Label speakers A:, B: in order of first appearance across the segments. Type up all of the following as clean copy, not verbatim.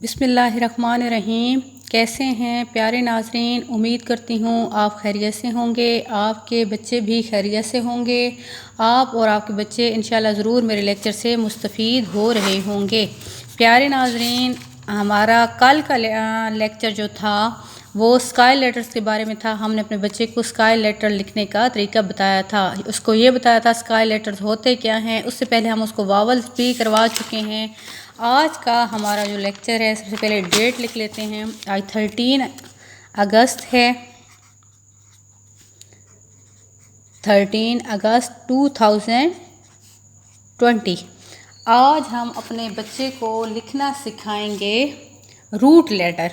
A: बिस्मिल्लाहिर्रहमानिर्रहीम। कैसे हैं प्यारे नाज़रीन, उम्मीद करती हूँ आप खैरियत से होंगे, आपके बच्चे भी खैरियत से होंगे। आप और आपके बच्चे इंशाल्लाह ज़रूर मेरे लेक्चर से मुस्तफ़ीद हो रहे होंगे। प्यारे नाज़रीन, हमारा कल का लेक्चर जो था वो स्काई लेटर्स के बारे में था। हमने अपने बच्चे को स्काई लेटर लिखने का तरीका बताया था। उसको ये बताया था स्काई लेटर्स होते क्या हैं। उससे पहले हम उसको वावल्स भी करवा चुके हैं। आज का हमारा जो लेक्चर है, सबसे पहले डेट लिख लेते हैं। आज 13 अगस्त है, 13 अगस्त 2020। आज हम अपने बच्चे को लिखना सिखाएंगे रूट लेटर।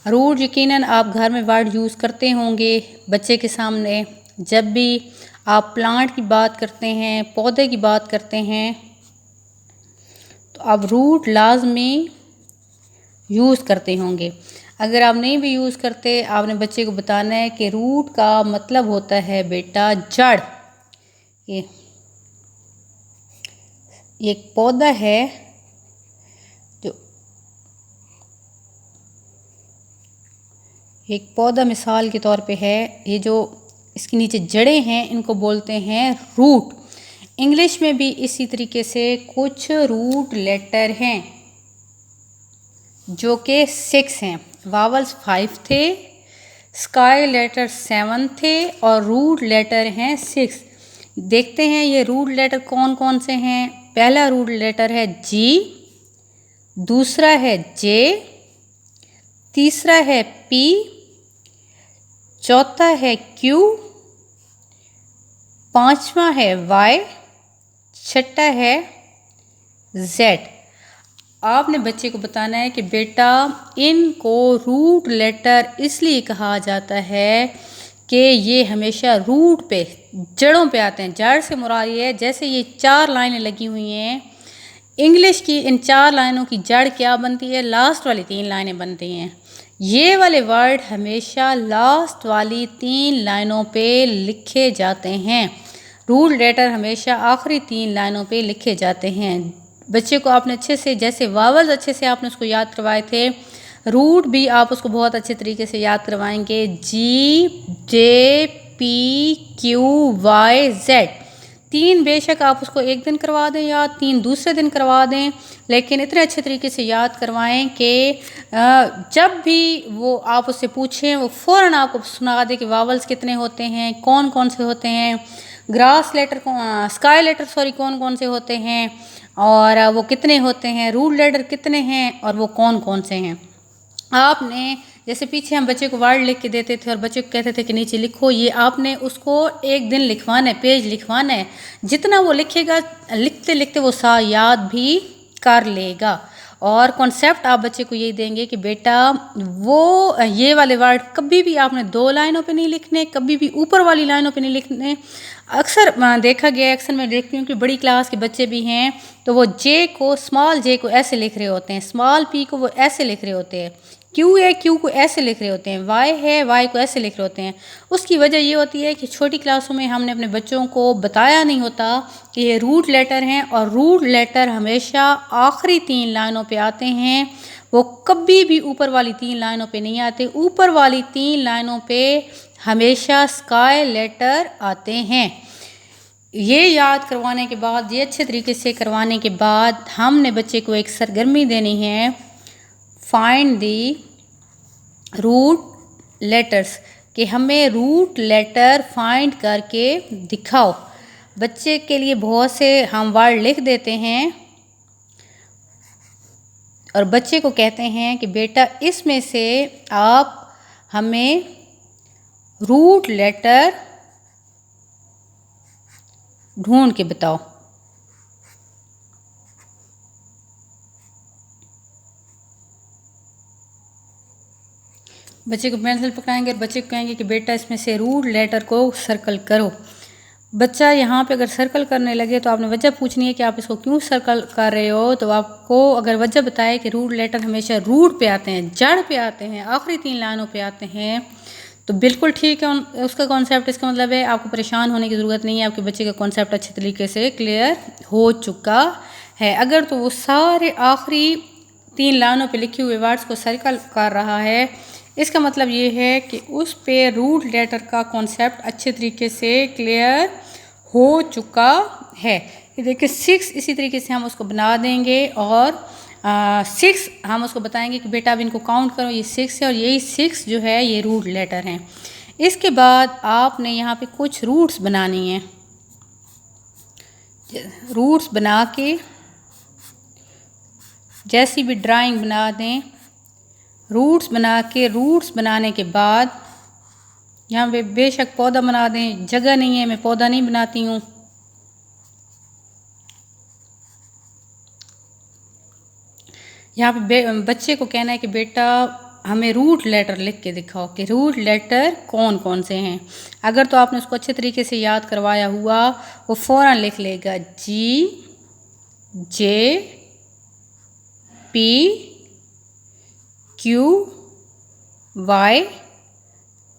A: रूट यकीनन आप घर में वर्ड यूज़ करते होंगे बच्चे के सामने। जब भी आप प्लांट की बात करते हैं, पौधे की बात करते हैं, तो आप रूट लाजमी यूज़ करते होंगे। अगर आप नहीं भी यूज़ करते, आपने बच्चे को बताना है कि रूट का मतलब होता है बेटा जड़। ये एक पौधा है जो एक पौधा मिसाल के तौर पे है, ये जो इसके नीचे जड़ें हैं इनको बोलते हैं रूट। इंग्लिश में भी इसी तरीके से कुछ रूट लेटर हैं जो कि 6 हैं। वावल्स 5 थे, स्काई लेटर 7 थे और रूट लेटर हैं 6। देखते हैं ये रूट लेटर कौन कौन से हैं। पहला रूट लेटर है जी, दूसरा है जे, तीसरा है पी, चौथा है क्यू, पांचवा है वाई, छठा है जेड। आपने बच्चे को बताना है कि बेटा इनको रूट लेटर इसलिए कहा जाता है कि ये हमेशा रूट पे, जड़ों पे आते हैं। जड़ से मुराद ये है, जैसे ये 4 लाइनें लगी हुई हैं इंग्लिश की, इन 4 लाइनों की जड़ क्या बनती है? लास्ट वाली 3 लाइनें बनती हैं। ये वाले वर्ड हमेशा लास्ट वाली 3 लाइनों पे लिखे जाते हैं। रूट लेटर हमेशा आखिरी 3 लाइनों पे लिखे जाते हैं। बच्चे को आपने अच्छे से, जैसे वावल्स अच्छे से आपने उसको याद करवाए थे, रूट भी आप उसको बहुत अच्छे तरीके से याद करवाएंगे। जी, जे, पी, क्यू, वाई, जेड। 3 बेशक आप उसको एक दिन करवा दें या 3 दूसरे दिन करवा दें, लेकिन इतने अच्छे तरीके से याद करवाएं कि जब भी वो आप उससे पूछें वो फ़ौरन आपको सुना दे कि वावल्स कितने होते हैं, कौन कौन से होते हैं, ग्रास लेटर स्काई लेटर कौन कौन से होते हैं और वो कितने होते हैं, रूट लेटर कितने हैं और वो कौन कौन से हैं। आपने जैसे पीछे हम बच्चे को वर्ड लिख के देते थे और बच्चे को कहते थे कि नीचे लिखो, ये आपने उसको एक दिन लिखवाना है, पेज लिखवाना है। जितना वो लिखेगा, लिखते लिखते वो सा याद भी कर लेगा। और कॉन्सेप्ट आप बच्चे को यही देंगे कि बेटा वो ये वाले वर्ड कभी भी आपने 2 लाइनों पे नहीं लिखने, कभी भी ऊपर वाली लाइनों पे नहीं लिखने। अक्सर देखा गया, अक्सर मैं देखती हूँ कि बड़ी क्लास के बच्चे भी हैं तो वो जे को, स्मॉल जे को ऐसे लिख रहे होते हैं, स्मॉल पी को वो ऐसे लिख रहे होते हैं, क्यू है क्यू को ऐसे लिख रहे होते हैं, वाई है वाई को ऐसे लिख रहे होते हैं। उसकी वजह ये होती है कि छोटी क्लासों में हमने अपने बच्चों को बताया नहीं होता कि ये रूट लेटर हैं और रूट लेटर हमेशा आखिरी 3 लाइनों पे आते हैं। वो कभी भी ऊपर वाली 3 लाइनों पे नहीं आते। ऊपर वाली 3 लाइनों पे हमेशा स्काई लेटर आते हैं। ये याद करवाने के बाद, ये अच्छे तरीके से करवाने के बाद, हमने बच्चे को एक सरगर्मी देनी है, फाइंड दी रूट लेटर्स, कि हमें रूट लेटर फाइंड करके दिखाओ। बच्चे के लिए बहुत से हम वर्ड लिख देते हैं और बच्चे को कहते हैं कि बेटा इसमें से आप हमें रूट लेटर ढूंढ के बताओ। बच्चे को पेंसिल पकड़ाएंगे और बच्चे को कहेंगे कि बेटा इसमें से रूट लेटर को सर्कल करो। बच्चा यहाँ पे अगर सर्कल करने लगे तो आपने वजह पूछनी है कि आप इसको क्यों सर्कल कर रहे हो। तो आपको अगर वजह बताए कि रूट लेटर हमेशा रूट पे आते हैं, जड़ पे आते हैं, आखिरी 3 लाइनों पे आते हैं, तो बिल्कुल ठीक है उसका कॉन्सेप्ट। इसका मतलब है आपको परेशान होने की ज़रूरत नहीं है, आपके बच्चे का कॉन्सेप्ट अच्छे तरीके से क्लियर हो चुका है। अगर तो वो सारे आखिरी 3 लाइनों पे लिखे हुए वर्ड्स को सर्कल कर रहा है, इसका मतलब ये है कि उस पे रूट लेटर का कॉन्सेप्ट अच्छे तरीके से क्लियर हो चुका है। ये देखिए 6 इसी तरीके से हम उसको बना देंगे और 6 हम उसको बताएंगे कि बेटा अब इनको काउंट करो, ये 6 है और यही 6 जो है ये रूट लेटर हैं। इसके बाद आपने यहाँ पे कुछ रूट्स बनानी है। रूट्स बना के जैसी भी ड्राइंग बना दें, रूट्स बना के रूट्स बनाने के बाद यहाँ पे बेशक पौधा बना दें, जगह नहीं है मैं पौधा नहीं बनाती हूँ। यहाँ पे बच्चे को कहना है कि बेटा हमें रूट लेटर लिख के दिखाओ कि रूट लेटर कौन कौन से हैं। अगर तो आपने उसको अच्छे तरीके से याद करवाया हुआ वो फ़ौरन लिख लेगा G J P Q Y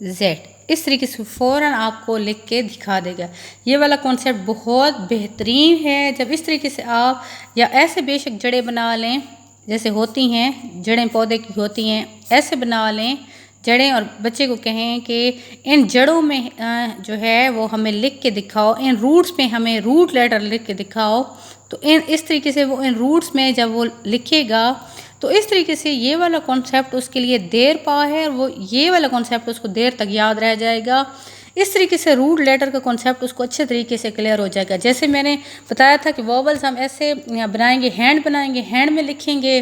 A: Z, इस तरीके से फ़ौरन आपको लिख के दिखा देगा। ये वाला कॉन्सेप्ट बहुत बेहतरीन है। जब इस तरीके से आप या ऐसे बेशक जड़ें बना लें जैसे होती हैं, जड़ें पौधे की होती हैं, ऐसे बना लें जड़ें और बच्चे को कहें कि इन जड़ों में जो है वो हमें लिख के दिखाओ, इन रूट्स में हमें रूट लेटर लिख के दिखाओ। तो इस तरीके से वो इन रूट्स में जब वो लिखेगा तो इस तरीके से ये वाला कॉन्सेप्ट उसके लिए देर पा है और वो ये वाला कॉन्सेप्ट उसको देर तक याद रह जाएगा। इस तरीके से रूट लेटर का कॉन्सेप्ट उसको अच्छे तरीके से क्लियर हो जाएगा। जैसे मैंने बताया था कि वॉवल्स हम ऐसे बनाएंगे, हैंड बनाएंगे, हैंड में लिखेंगे,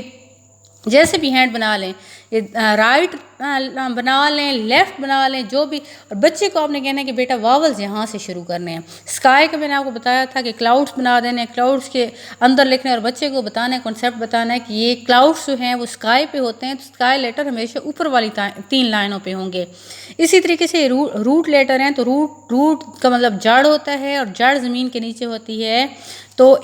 A: जैसे भी हैंड बना लें, ये राइट बना लें, लेफ़्ट बना लें, जो भी। और बच्चे को आपने कहना है कि बेटा वावल्स यहाँ से शुरू करने हैं। स्काई का मैंने आपको बताया था कि क्लाउड्स बना देने, क्लाउड्स के अंदर लिखने और बच्चे को बताना है, कॉन्सेप्ट बताना है कि ये क्लाउड्स जो हैं वो स्काई पे होते हैं, तो स्काई लेटर हमेशा ऊपर वाली 3 लाइनों पे होंगे। इसी तरीके से रूट लेटर हैं, तो रूट का मतलब जड़ होता है और जड़ ज़मीन के नीचे होती है। तो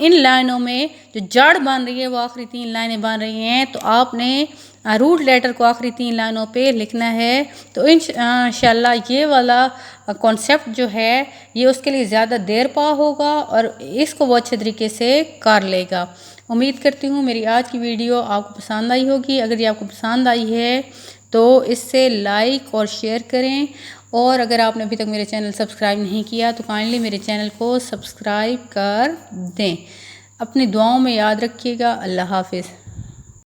A: इन लाइनों में जो जड़ बन रही है वो आखिरी 3 लाइनें बन रही हैं, तो आपने रूट लेटर को आखिरी 3 लाइनों पे लिखना है। तो इंशाल्लाह ये वाला कॉन्सेप्ट जो है ये उसके लिए ज़्यादा देर पा होगा और इसको वो अच्छे तरीके से कर लेगा। उम्मीद करती हूँ मेरी आज की वीडियो आपको पसंद आई होगी। अगर ये आपको पसंद आई है तो इससे लाइक और शेयर करें, और अगर आपने अभी तक मेरे चैनल सब्सक्राइब नहीं किया तो काइंडली मेरे चैनल को सब्सक्राइब कर दें। अपनी दुआओं में याद रखिएगा। अल्लाह हाफिज़।